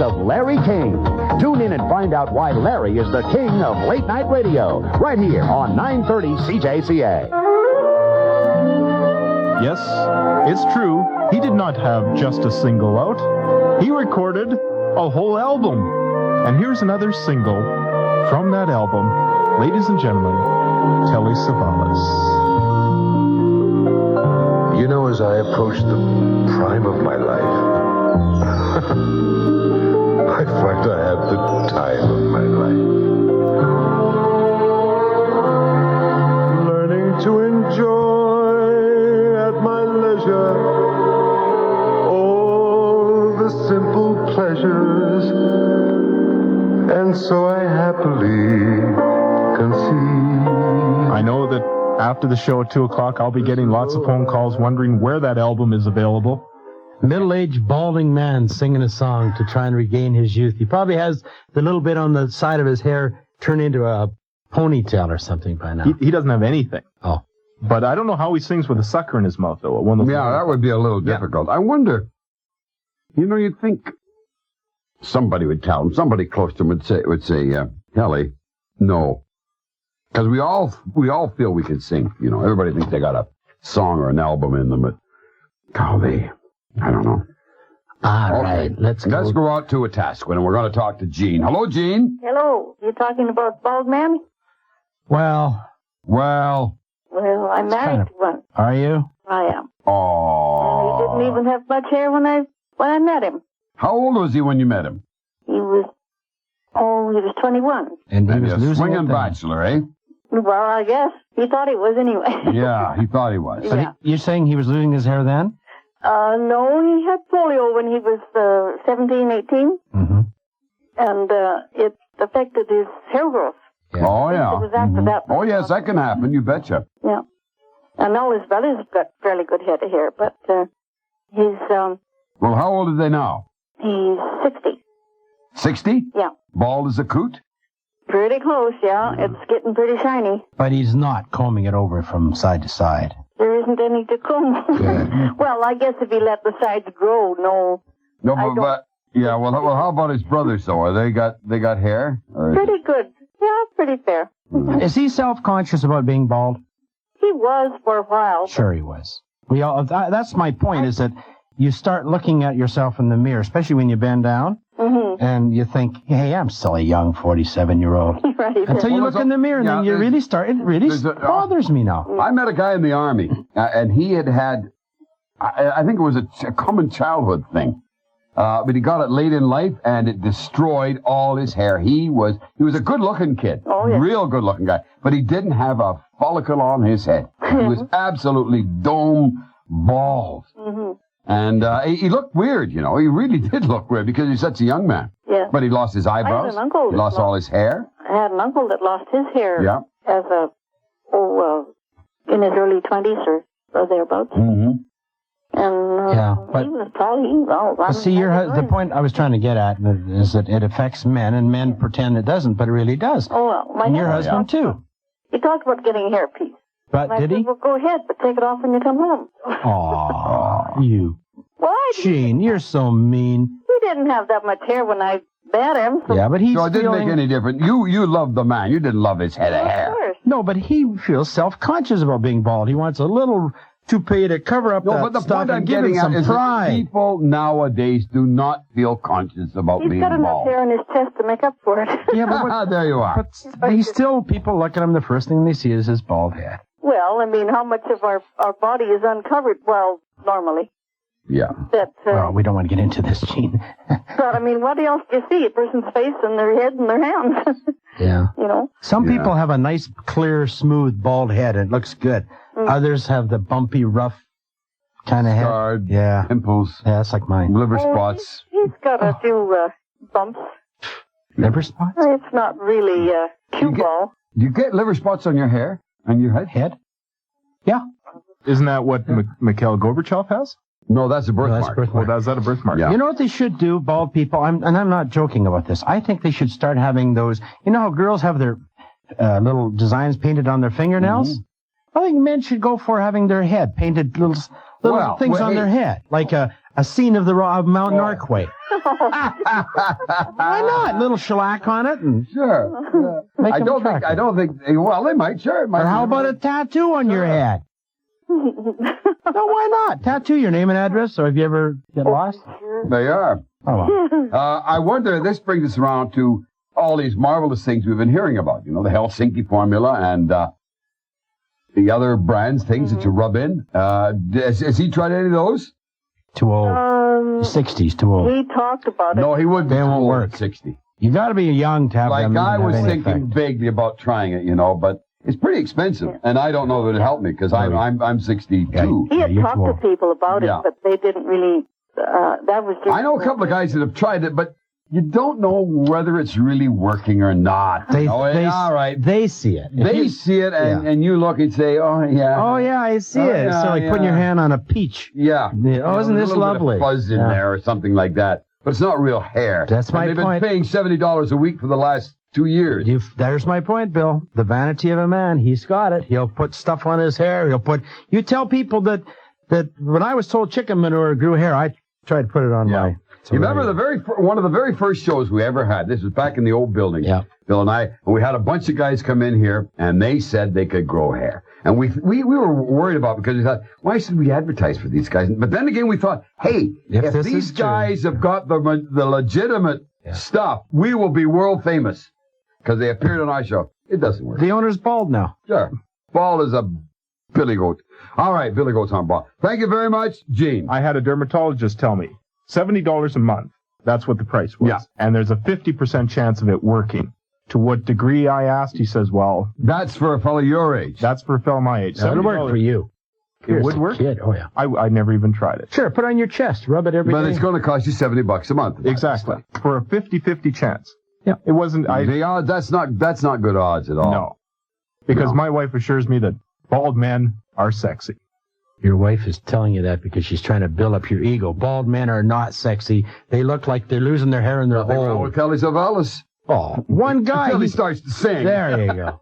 of Larry King. Tune in and find out why Larry is the king of late-night radio, right here on 930 CJCA. Yes, it's true. He did not have just a single out. He recorded a whole album. And here's another single from that album. Ladies and gentlemen, Telly Savalas. You know, as I approach the prime of my life, I find I have the time of my life. Learning to enjoy at my leisure all the simple pleasures, and so I happily conceive. I know that after the show at 2 o'clock, I'll be getting lots of phone calls wondering where that album is available. Middle-aged, balding man singing a song to try and regain his youth. He probably has the little bit on the side of his hair turned into a ponytail or something by now. He doesn't have anything. Oh. But I don't know how he sings with a sucker in his mouth, though. Yeah, that would be a little difficult. I wonder, you'd think somebody would tell him, somebody close to him would say, Kelly, no. Because we all feel we can sing. Everybody thinks they got a song or an album in them, but golly, I don't know. All right, let's go out to a task and we're going to talk to Jean. Hello, Jean. Hello. You talking about bald man? Well, I'm married to one. Are you? I am. Oh. And he didn't even have much hair when I met him. How old was he when you met him? He was 21. And he was a losing swinging bachelor, eh? Well, I guess. He thought he was anyway. Yeah, he thought he was. Yeah. You're saying he was losing his hair then? No, he had polio when he was 17, 18. Mm-hmm. And it affected his hair growth. Yeah. Oh, yeah. It was after that. Oh, yes, that can happen, you betcha. Yeah. And all his brothers have got fairly good head of hair, but he's... Well, how old are they now? He's 60. 60? Yeah. Bald as a coot? Pretty close, yeah. It's getting pretty shiny. But he's not combing it over from side to side. There isn't any to comb. Well, I guess if he let the sides grow, no. No, but yeah. Well, how about his brothers? though? Are they got hair? Pretty good. Yeah, pretty fair. Is he self-conscious about being bald? He was for a while. Sure he was. We all. That's my point, is that you start looking at yourself in the mirror, especially when you bend down, and you think, hey, I'm still a young 47-year-old. Right. Until you look in the mirror, and then you really start, it really bothers me now. I met a guy in the Army, and he had, I think it was a common childhood thing, but he got it late in life, and it destroyed all his hair. He was a good-looking kid, real good-looking guy, but he didn't have a follicle on his head. He was absolutely dome bald. And he looked weird, He really did look weird because he's such a young man. Yeah. But he lost his eyebrows. I had an uncle he lost all his hair. I had an uncle that lost his hair as in his early 20s or thereabouts. Mm-hmm. And he was probably... the point I was trying to get at is that it affects men, and men pretend it doesn't, but it really does. Oh, well. And your husband, too. He talked about getting a hairpiece. But did he? Well, go ahead, but take it off when you come home. Aw, you. What? Gene, you're so mean. He didn't have that much hair when I met him. So Yeah, but he's So it didn't make any difference. You loved the man. You didn't love his head of hair. Of course. No, but he feels self-conscious about being bald. He wants a little toupee to cover up that but the stuff point I'm and give him getting at some is pride. that people nowadays do not feel conscious about He's being got enough bald. hair in his chest to make up for it. Yeah, but there you are. But he's still, people look at him, the first thing they see is his bald head. Well, I mean, how much of our body is uncovered? Well, normally. Yeah. That, Well, we don't want to get into this, Gene. but, I mean, what else do you see? A person's face and their head and their hands. Yeah. Some Yeah. people have a nice, clear, smooth, bald head, and it looks good. Others have the bumpy, rough kind of head. Scarred, Yeah. pimples, Yeah, that's like mine. liver spots. He's got a few bumps. Liver spots? It's not really cue ball. Do you get liver spots on your hair? On your head? Head? Yeah. Isn't that what Mikhail Gorbachev has? No, that's a birthmark. that's birthmark. Is that a birthmark? Yeah. You know what they should do, bald people? I'm not joking about this. I think they should start having those. You know how girls have their little designs painted on their fingernails? I think men should go for having their head painted little things on their head, like a a scene of of Mount Norquay. Why not? Little shellac on it, and Sure. make I them don't think. attractive. I don't think. Well, they might. Sure. It might Or how be. about a tattoo on your head? No, why not? Tattoo your name and address, or if you ever get lost? They are. Oh, well. I wonder. This brings us around to all these marvelous things we've been hearing about. You know, the Helsinki formula and the other brands, things that you rub in. Has he tried any of those? Too old. 60's too old. We talked about it. No, he wouldn't. They won't work. 60. You got to be young to have Like them. I have was any thinking effect. vaguely about trying it, you know, but it's pretty expensive, and I don't know that it helped me because I'm 62. He had you're talked too to old. people about Yeah. it, but they didn't really. That was just. I know a couple of guys that have tried it, but you don't know whether it's really working or not. They, all right. They see it. If They you- see it, Yeah. and you look and say, oh, yeah. Oh, yeah, I see Oh, it. yeah, So like putting your yeah. hand on a peach. Yeah. Yeah. Oh, isn't There's this a little lovely? bit of fuzz in Yeah. there or something like that. But it's not real hair. That's my and they've point. been paying $70 a week for the last 2 years. There's my point, Bill. The vanity of a man. He's got it. He'll put stuff on his hair. You tell people that when I was told chicken manure grew hair, I tried to put it on my. You remember one of the very first shows we ever had? This was back in the old building. Yeah. Bill and I, and we had a bunch of guys come in here, and they said they could grow hair. And we were worried about it because we thought, why should we advertise for these guys? But then again, we thought, hey, if this these is true. guys have got the legitimate stuff, we will be world famous because they appeared on our show. It doesn't work. The owner's bald now. Sure. Bald is a billy goat. All right, billy goats aren't bald. Thank you very much, Gene. I had a dermatologist tell me $70 a month. That's what the price was. Yeah. And there's a 50% chance of it working. To what degree, I asked. He says, well, That's for a fellow your age. that's for a fellow my age. That would work $70. for you. It would work? Kid. Oh, yeah. I never even tried it. Sure, put it on your chest. Rub it every day. But it's going to cost you $70 a month. Exactly. For a 50-50 chance. Yeah. It wasn't, The odds, that's not good odds at all. no. Because No. my wife assures me that bald men are sexy. Your wife is telling you that because she's trying to build up your ego. Bald men are not sexy. They look like they're losing their hair in their Nothing wrong hole. with Telly Savalas. Oh, one guy. Until he he- starts to sing. There you go.